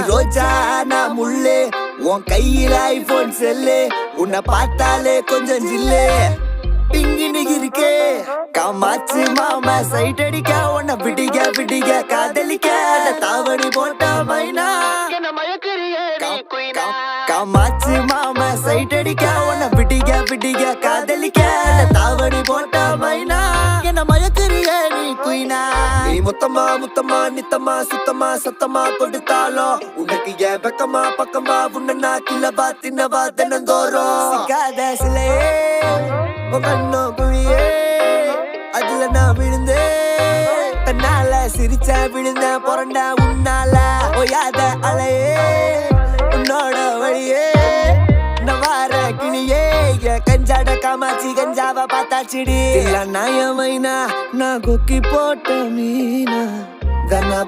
ரோஜா நான் முள்ளு உன் கையில ஐபோன் செல்லு உன்னை பார்த்தாலே கொஞ்சம் ஜில்லு பிங்கினு இருக்கே காமாச்சு மாமா சைட் அடிக்க உன்னை பிடிக்க பிடிக்க காதலிக்க தாவணி போட்ட மைனா காமாச்சு மாமா சைட் அடிக்க உன்னை பிடிக்க பிடிக்க காதலிக்க தாவணி போட்ட மைனா என்ன மயக்கிறிய நீ குயினா நீ முத்தமா முத்தமா நித்தமா சுத்தமா சத்தமா கொடுத்தாலும் உனக்கு ஏன் பக்கமா பக்கமா உன்ன கிளவா தின்னவா தினந்தோறும் சிக்காத சிலையே கண்ணோ குழியே அதுல நான் விழுந்தேன் தன்னால சிரிச்சா விழுந்த பொறண்ட உன்னால ஓயாத அலையே உன்னோட வழியே நவார கிளியே கஞ்சாட காமாச்சி கஞ்சாவ பார்த்தாச்சிடி இல்ல நாயமைனா நான் கொக்கி போட்ட மீனா கண்ணா